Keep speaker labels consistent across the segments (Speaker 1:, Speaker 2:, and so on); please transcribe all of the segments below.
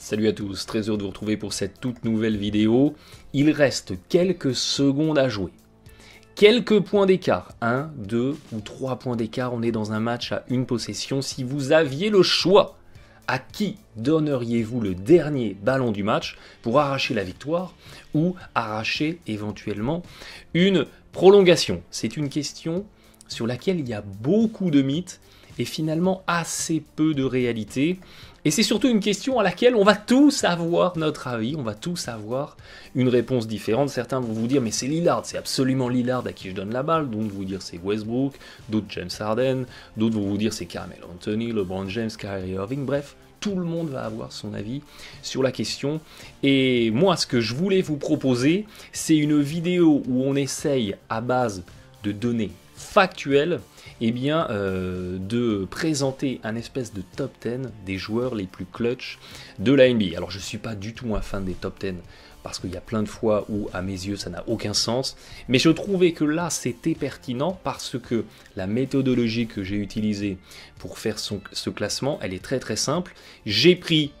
Speaker 1: Salut à tous, très heureux de vous retrouver pour cette toute nouvelle vidéo. Il reste quelques secondes à jouer. Quelques points d'écart, 1, 2 ou 3 points d'écart, on est dans un match à une possession. Si vous aviez le choix, à qui donneriez-vous le dernier ballon du match pour arracher la victoire ou arracher éventuellement une prolongation? C'est une question sur laquelle il y a beaucoup de mythes et finalement assez peu de réalité. Et c'est surtout une question à laquelle on va tous avoir notre avis, on va tous avoir une réponse différente. Certains vont vous dire mais c'est Lillard, c'est absolument Lillard à qui je donne la balle, d'autres vont vous dire c'est Westbrook, d'autres James Harden, d'autres vont vous dire c'est Carmelo Anthony, LeBron James, Kyrie Irving, bref, tout le monde va avoir son avis sur la question. Et moi ce que je voulais vous proposer, c'est une vidéo où on essaye à base de données factuelles, de présenter un espèce de top 10 des joueurs les plus clutch de la NBA. Alors je ne suis pas du tout un fan des top 10 parce qu'il y a plein de fois où à mes yeux ça n'a aucun sens, mais je trouvais que là c'était pertinent parce que la méthodologie que j'ai utilisée pour faire ce classement, elle est très très simple. J'ai pris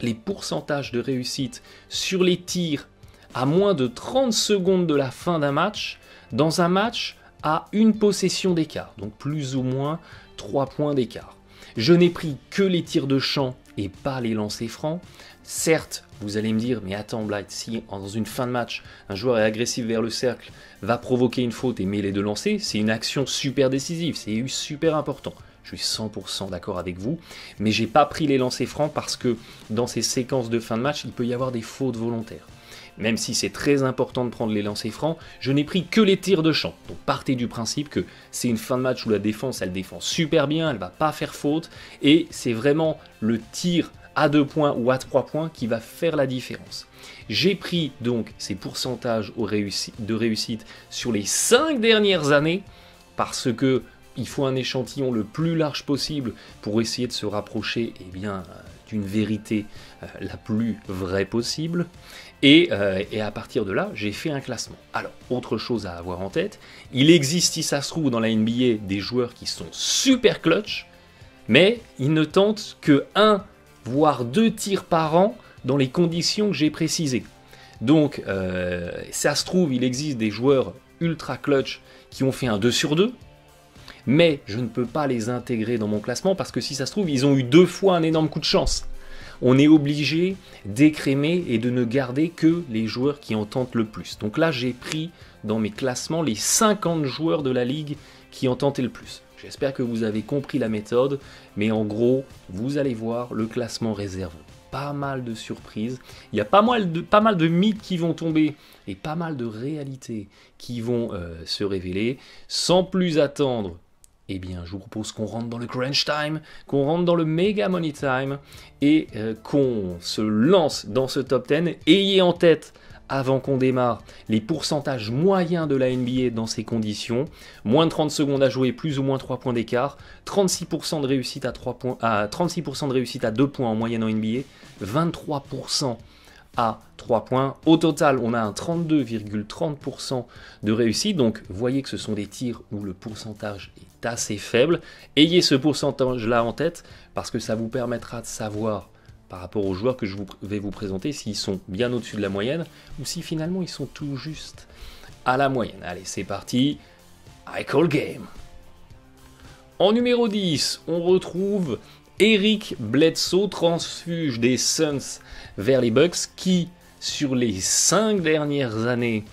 Speaker 1: les pourcentages de réussite sur les tirs à moins de 30 secondes de la fin d'un match, dans un match à une possession d'écart, donc plus ou moins 3 points d'écart. Je n'ai pris que les tirs de champ et pas les lancers francs. Certes, vous allez me dire, mais attends Blight, si dans une fin de match, un joueur est agressif vers le cercle, va provoquer une faute et mêler de lancer, c'est une action super décisive, c'est super important. Je suis 100% d'accord avec vous, mais j'ai pas pris les lancers francs parce que dans ces séquences de fin de match, il peut y avoir des fautes volontaires. Même si c'est très important de prendre les lancers francs, je n'ai pris que les tirs de champ. Donc partez du principe que c'est une fin de match où la défense, elle défend super bien, elle ne va pas faire faute, et c'est vraiment le tir à 2 points ou à 3 points qui va faire la différence. J'ai pris donc ces pourcentages de réussite sur les 5 dernières années, parce que il faut un échantillon le plus large possible pour essayer de se rapprocher d'une vérité la plus vraie possible. Et à partir de là, j'ai fait un classement. Alors, autre chose à avoir en tête, il existe, si ça se trouve, dans la NBA, des joueurs qui sont super clutch, mais ils ne tentent que 1, voire 2 tirs par an dans les conditions que j'ai précisées. Donc, ça se trouve, il existe des joueurs ultra clutch qui ont fait un 2 sur 2, mais je ne peux pas les intégrer dans mon classement parce que si ça se trouve, ils ont eu 2 fois un énorme coup de chance. On est obligé d'écrémer et de ne garder que les joueurs qui en tentent le plus. Donc là, j'ai pris dans mes classements les 50 joueurs de la ligue qui en tentaient le plus. J'espère que vous avez compris la méthode, mais en gros, vous allez voir, le classement réserve pas mal de surprises. Il y a pas mal de mythes qui vont tomber et pas mal de réalités qui vont se révéler. Sans plus attendre, eh bien, je vous propose qu'on rentre dans le crunch time, qu'on rentre dans le Mega Money Time et qu'on se lance dans ce top 10. Ayez en tête, avant qu'on démarre, les pourcentages moyens de la NBA dans ces conditions. Moins de 30 secondes à jouer, plus ou moins 3 points d'écart. 36% de réussite à 36% de réussite à 2 points en moyenne en NBA. 23% à 3 points. Au total, on a un 32,30% de réussite. Donc, vous voyez que ce sont des tirs où le pourcentage est assez faible. Ayez ce pourcentage-là en tête parce que ça vous permettra de savoir par rapport aux joueurs que je vais vous présenter s'ils sont bien au-dessus de la moyenne ou si finalement ils sont tout juste à la moyenne. Allez, c'est parti. I call game. En numéro 10, on retrouve Eric Bledsoe, transfuge des Suns vers les Bucks, qui, sur les 5 dernières années,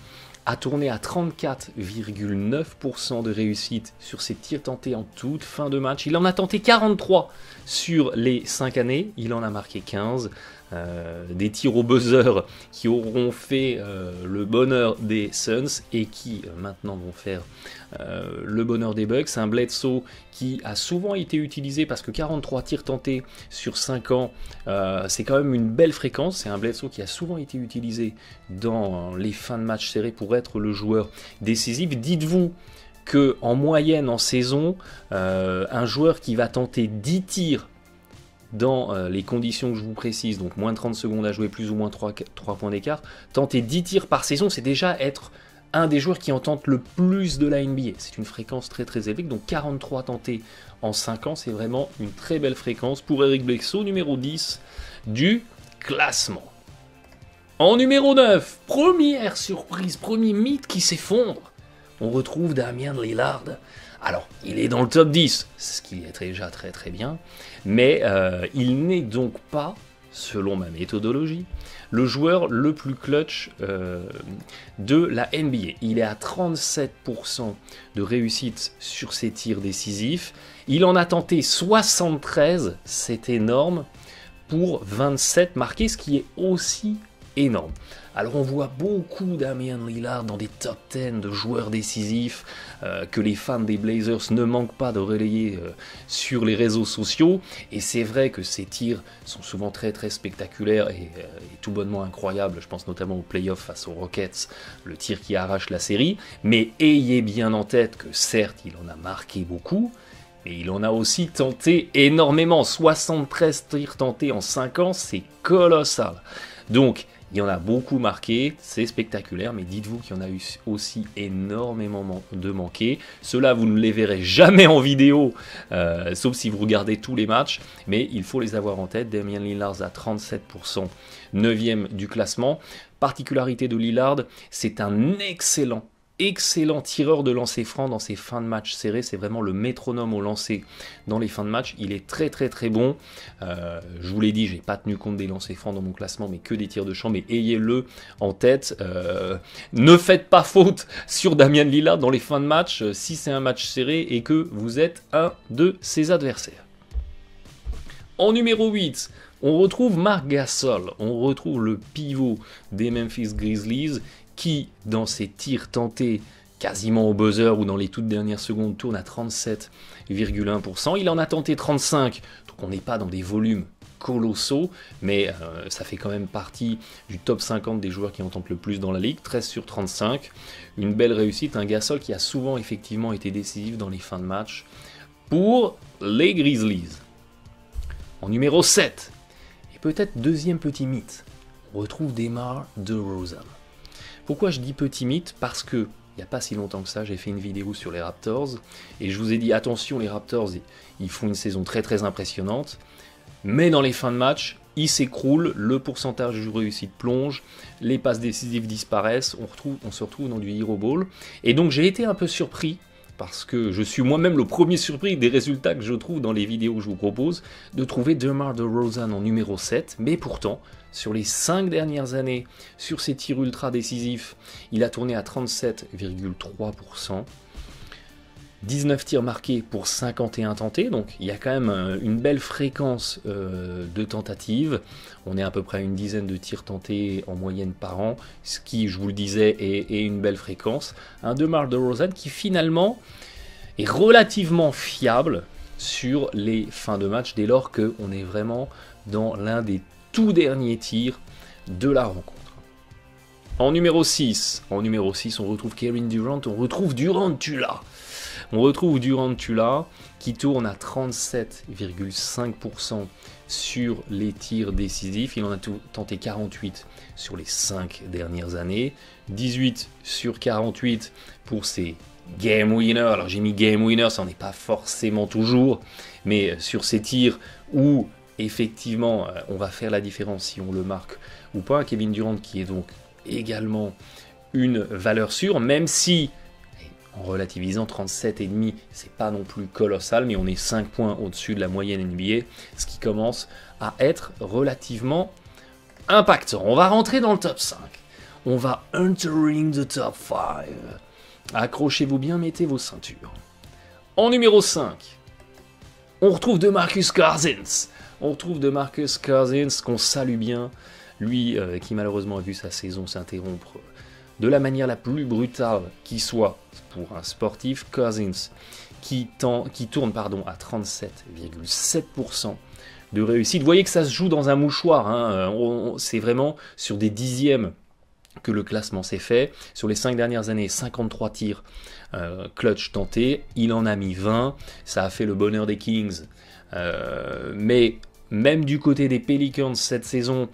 Speaker 1: a tourné à 34,9% de réussite sur ses tirs tentés en toute fin de match. Il en a tenté 43 sur les 5 années, il en a marqué 15. Des tirs au buzzer qui auront fait le bonheur des Suns et qui maintenant vont faire le bonheur des Bucks. Un Bledsoe qui a souvent été utilisé parce que 43 tirs tentés sur 5 ans, c'est quand même une belle fréquence. C'est un Bledsoe qui a souvent été utilisé dans les fins de match serrés pour être le joueur décisif. Dites-vous qu'en moyenne en saison, un joueur qui va tenter 10 tirs dans les conditions que je vous précise, donc moins de 30 secondes à jouer, plus ou moins 3 points d'écart, tenter 10 tirs par saison, c'est déjà être un des joueurs qui en tente le plus de la NBA. C'est une fréquence très très élevée, donc 43 tentés en 5 ans, c'est vraiment une très belle fréquence pour Eric Bledsoe, numéro 10 du classement. En numéro 9, première surprise, premier mythe qui s'effondre. On retrouve Damian Lillard. Alors, il est dans le top 10, ce qui est déjà très très bien, mais il n'est donc pas, selon ma méthodologie, le joueur le plus clutch de la NBA. Il est à 37% de réussite sur ses tirs décisifs. Il en a tenté 73, c'est énorme, pour 27 marqués, ce qui est aussi énorme. Alors on voit beaucoup Damian Lillard dans des top 10 de joueurs décisifs que les fans des Blazers ne manquent pas de relayer sur les réseaux sociaux, et c'est vrai que ces tirs sont souvent très très spectaculaires et tout bonnement incroyables. Je pense notamment aux playoffs face aux Rockets, le tir qui arrache la série, mais ayez bien en tête que certes il en a marqué beaucoup, mais il en a aussi tenté énormément. 73 tirs tentés en 5 ans, c'est colossal. Donc il y en a beaucoup marqué, c'est spectaculaire, mais dites-vous qu'il y en a eu aussi énormément de manqués. Ceux-là, vous ne les verrez jamais en vidéo, sauf si vous regardez tous les matchs, mais il faut les avoir en tête. Damian Lillard à 37%, 9e du classement. Particularité de Lillard, c'est un excellent tireur de lancer franc dans ses fins de match serrés. C'est vraiment le métronome au lancer dans les fins de match. Il est très très très bon. Je vous l'ai dit, j'ai pas tenu compte des lancers francs dans mon classement, mais que des tirs de champ. Mais ayez-le en tête. Ne faites pas faute sur Damian Lillard dans les fins de match si c'est un match serré et que vous êtes un de ses adversaires. En numéro 8, on retrouve Marc Gasol. On retrouve le pivot des Memphis Grizzlies, qui, dans ses tirs tentés quasiment au buzzer ou dans les toutes dernières secondes, tourne à 37,1%. Il en a tenté 35, donc on n'est pas dans des volumes colossaux, mais ça fait quand même partie du top 50 des joueurs qui en tentent le plus dans la ligue, 13 sur 35. Une belle réussite, un Gasol qui a souvent effectivement été décisif dans les fins de match pour les Grizzlies. En numéro 7, et peut-être deuxième petit mythe, on retrouve DeMar DeRozan. Pourquoi je dis petit mythe? Parce que, il n'y a pas si longtemps que ça, j'ai fait une vidéo sur les Raptors, et je vous ai dit, attention, les Raptors, ils font une saison très très impressionnante, mais dans les fins de match, ils s'écroulent, le pourcentage de réussite plonge, les passes décisives disparaissent, on se retrouve dans du hero ball, et donc j'ai été un peu surpris, parce que je suis moi-même le premier surpris des résultats que je trouve dans les vidéos que je vous propose, de trouver DeMar DeRozan en numéro 7, mais pourtant, sur les 5 dernières années, sur ses tirs ultra décisifs, il a tourné à 37,3%, 19 tirs marqués pour 51 tentés, donc il y a quand même une belle fréquence de tentatives. On est à peu près à une dizaine de tirs tentés en moyenne par an, ce qui, je vous le disais, est une belle fréquence. Un DeMar DeRozan qui finalement est relativement fiable sur les fins de match, dès lors qu'on est vraiment dans l'un des tout derniers tirs de la rencontre. En numéro 6, on retrouve Kevin Durant, on retrouve Durantula. On retrouve Durantula qui tourne à 37,5% sur les tirs décisifs. Il en a tenté 48 sur les 5 dernières années. 18 sur 48 pour ses game winners. Alors j'ai mis game winners, ça n'en est pas forcément toujours, mais sur ces tirs où effectivement on va faire la différence si on le marque ou pas. Kevin Durant qui est donc également une valeur sûre, même si en relativisant 37,5, c'est pas non plus colossal, mais on est 5 points au-dessus de la moyenne NBA, ce qui commence à être relativement impactant. On va rentrer dans le top 5. On va entering the top 5. Accrochez-vous bien, mettez vos ceintures. En numéro 5, on retrouve DeMarcus Cousins. On retrouve DeMarcus Cousins qu'on salue bien. Lui qui malheureusement a vu sa saison s'interrompre de la manière la plus brutale qui soit pour un sportif. Cousins qui tourne à 37,7% de réussite. Vous voyez que ça se joue dans un mouchoir, hein. C'est vraiment sur des dixièmes que le classement s'est fait. Sur les 5 dernières années, 53 tirs clutch tentés, il en a mis 20, ça a fait le bonheur des Kings, mais même du côté des Pelicans cette saison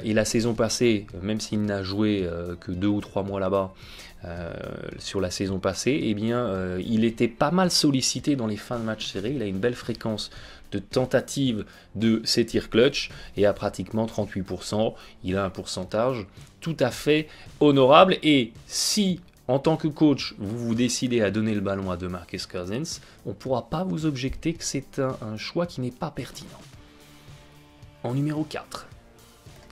Speaker 1: et la saison passée, même s'il n'a joué que 2 ou 3 mois là-bas, sur la saison passée, eh bien, il était pas mal sollicité dans les fins de match serrés. Il a une belle fréquence de tentative de ses tirs clutch et à pratiquement 38%. Il a un pourcentage tout à fait honorable. Et si, en tant que coach, vous décidez à donner le ballon à DeMarcus Cousins, on ne pourra pas vous objecter que c'est un choix qui n'est pas pertinent. En numéro 4.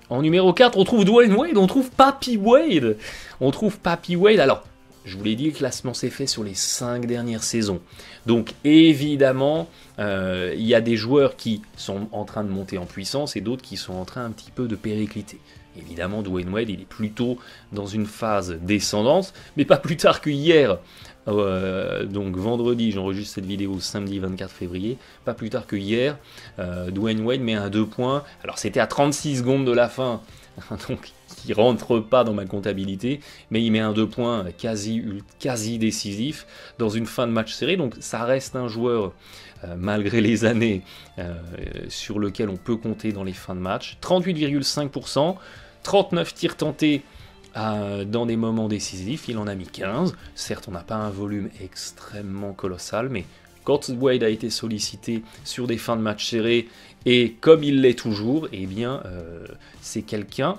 Speaker 1: En numéro 4, on trouve Dwayne Wade, on trouve Papi Wade. On trouve Papi Wade. Alors, je vous l'ai dit, le classement s'est fait sur les 5 dernières saisons. Donc, évidemment, il y a des joueurs qui sont en train de monter en puissance et d'autres qui sont en train un petit peu de péricliter. Évidemment, Dwayne Wade, il est plutôt dans une phase descendante, mais pas plus tard que hier. Donc vendredi, j'enregistre cette vidéo samedi 24 février, pas plus tard que hier, Dwayne Wade met un 2 points, alors c'était à 36 secondes de la fin, donc qui rentre pas dans ma comptabilité, mais il met un 2 points quasi décisif dans une fin de match serré, donc ça reste un joueur, malgré les années, sur lequel on peut compter dans les fins de match. 38,5%, 39 tirs tentés, dans des moments décisifs, il en a mis 15. Certes, on n'a pas un volume extrêmement colossal, mais quand Wade a été sollicité sur des fins de match serrées, et comme il l'est toujours, eh bien, c'est quelqu'un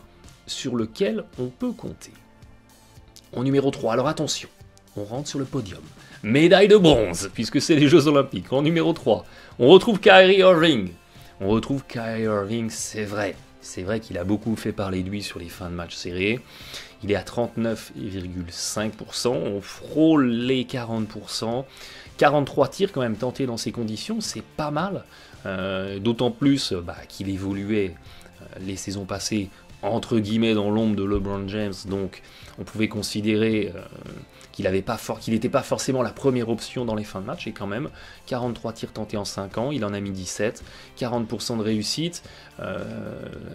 Speaker 1: sur lequel on peut compter. En numéro 3, alors attention, on rentre sur le podium. Médaille de bronze, puisque c'est les Jeux Olympiques. En numéro 3, on retrouve Kyrie Irving. On retrouve Kyrie Irving, c'est vrai. C'est vrai qu'il a beaucoup fait parler de lui sur les fins de match serrés. Il est à 39,5%, on frôle les 40%. 43 tirs quand même tentés dans ces conditions, c'est pas mal. D'autant plus qu'il évoluait les saisons passées entre guillemets dans l'ombre de LeBron James, donc on pouvait considérer qu'il n'était pas forcément la première option dans les fins de match, et quand même 43 tirs tentés en 5 ans, il en a mis 17, 40% de réussite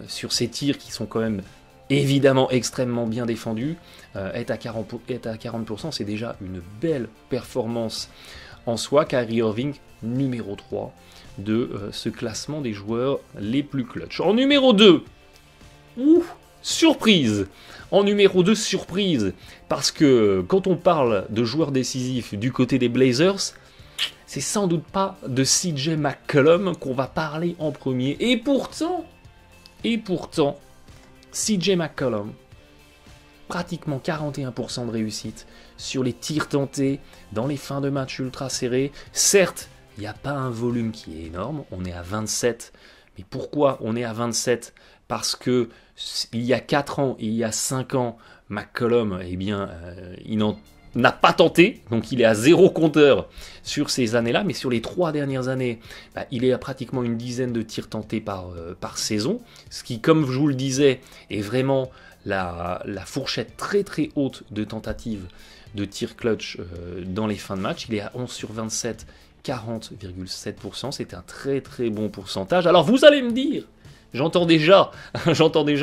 Speaker 1: sur ces tirs qui sont quand même évidemment extrêmement bien défendus. Être à 40%, c'est déjà une belle performance en soi. Kyrie Irving, numéro 3 de ce classement des joueurs les plus clutch. En numéro 2, surprise! En numéro 2, surprise! Parce que quand on parle de joueurs décisifs du côté des Blazers, c'est sans doute pas de CJ McCollum qu'on va parler en premier. Et pourtant, CJ McCollum, pratiquement 41% de réussite sur les tirs tentés dans les fins de match ultra serrés. Certes, il n'y a pas un volume qui est énorme, on est à 27. Mais pourquoi on est à 27? Parce que il y a 4 ans et il y a 5 ans, McCollum, eh bien, il n'a pas tenté, donc il est à 0 compteur sur ces années-là, mais sur les 3 dernières années, il est à pratiquement une dizaine de tirs tentés par saison, ce qui, comme je vous le disais, est vraiment la fourchette très très haute de tentatives de tirs clutch dans les fins de match. Il est à 11 sur 27, 40,7%, c'est un très très bon pourcentage. Alors vous allez me dire, j'entends déjà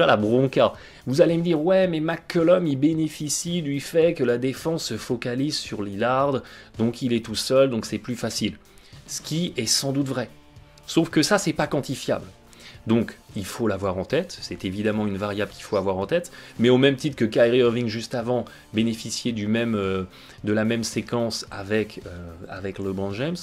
Speaker 1: la bronca. Vous allez me dire, ouais, mais McCollum, il bénéficie du fait que la défense se focalise sur Lillard, donc il est tout seul, donc c'est plus facile. Ce qui est sans doute vrai. Sauf que ça, c'est pas quantifiable. Donc, il faut l'avoir en tête, c'est évidemment une variable qu'il faut avoir en tête, mais au même titre que Kyrie Irving juste avant bénéficiait de la même séquence avec LeBron James,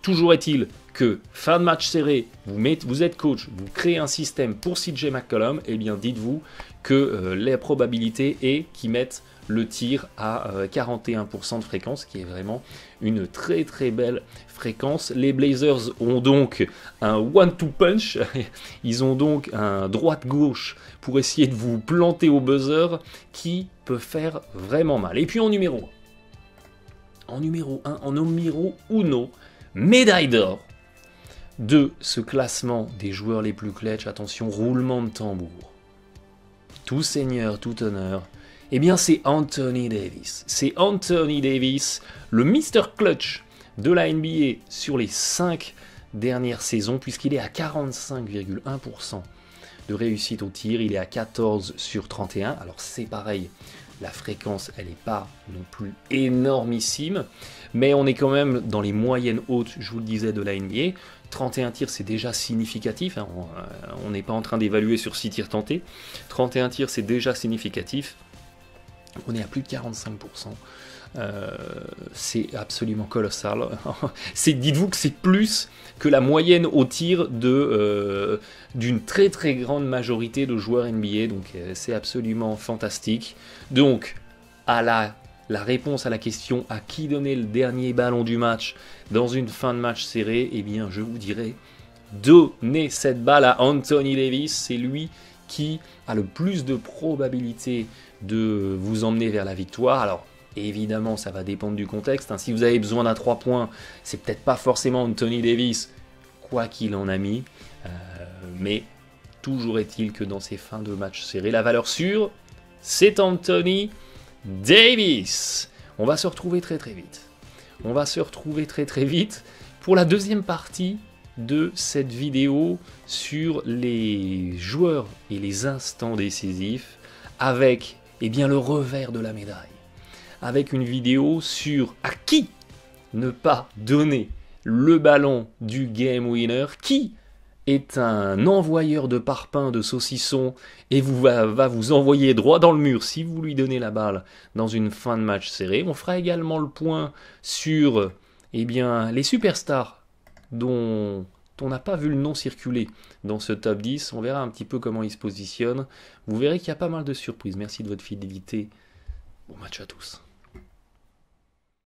Speaker 1: toujours est-il que fin de match serré, vous êtes coach, vous créez un système pour CJ McCollum, et bien dites-vous que la probabilité est qu'ils mettent le tir à 41% de fréquence, qui est vraiment une très très belle fréquence. Les Blazers ont donc un one-two punch, ils ont donc un droite-gauche pour essayer de vous planter au buzzer qui peut faire vraiment mal. Et puis en numéro 1, médaille d'or de ce classement des joueurs les plus clutch, attention, roulement de tambour. Tout seigneur, tout honneur, eh bien c'est Anthony Davis. C'est Anthony Davis, le Mr. Clutch de la NBA sur les 5 dernières saisons, puisqu'il est à 45,1% de réussite au tir, il est à 14 sur 31, alors c'est pareil, la fréquence elle n'est pas non plus énormissime, mais on est quand même dans les moyennes hautes, je vous le disais, de la NBA. 31 tirs, c'est déjà significatif, hein. On n'est pas en train d'évaluer sur 6 tirs tentés. 31 tirs, c'est déjà significatif. On est à plus de 45%. C'est absolument colossal. Dites-vous que c'est plus que la moyenne au tir d'une très très grande majorité de joueurs NBA. Donc c'est absolument fantastique. Donc à la réponse à la question à qui donner le dernier ballon du match dans une fin de match serrée, eh bien je vous dirais donnez cette balle à Anthony Davis. C'est lui qui a le plus de probabilité de vous emmener vers la victoire. Alors évidemment ça va dépendre du contexte, hein. Si vous avez besoin d'un 3 points, c'est peut-être pas forcément Anthony Davis, quoi qu'il en a mis, mais toujours est-il que dans ces fins de match serrés, la valeur sûre, c'est Anthony Davis. On va se retrouver très très vite. On va se retrouver très très vite pour la deuxième partie de cette vidéo sur les joueurs et les instants décisifs, avec bien le revers de la médaille, avec une vidéo sur à qui ne pas donner le ballon du game winner, qui est un envoyeur de parpaings, de saucissons, et va vous envoyer droit dans le mur si vous lui donnez la balle dans une fin de match serrée. On fera également le point sur les superstars dont on n'a pas vu le nom circuler dans ce top 10. On verra un petit peu comment ils se positionnent. Vous verrez qu'il y a pas mal de surprises. Merci de votre fidélité. Bon match à tous.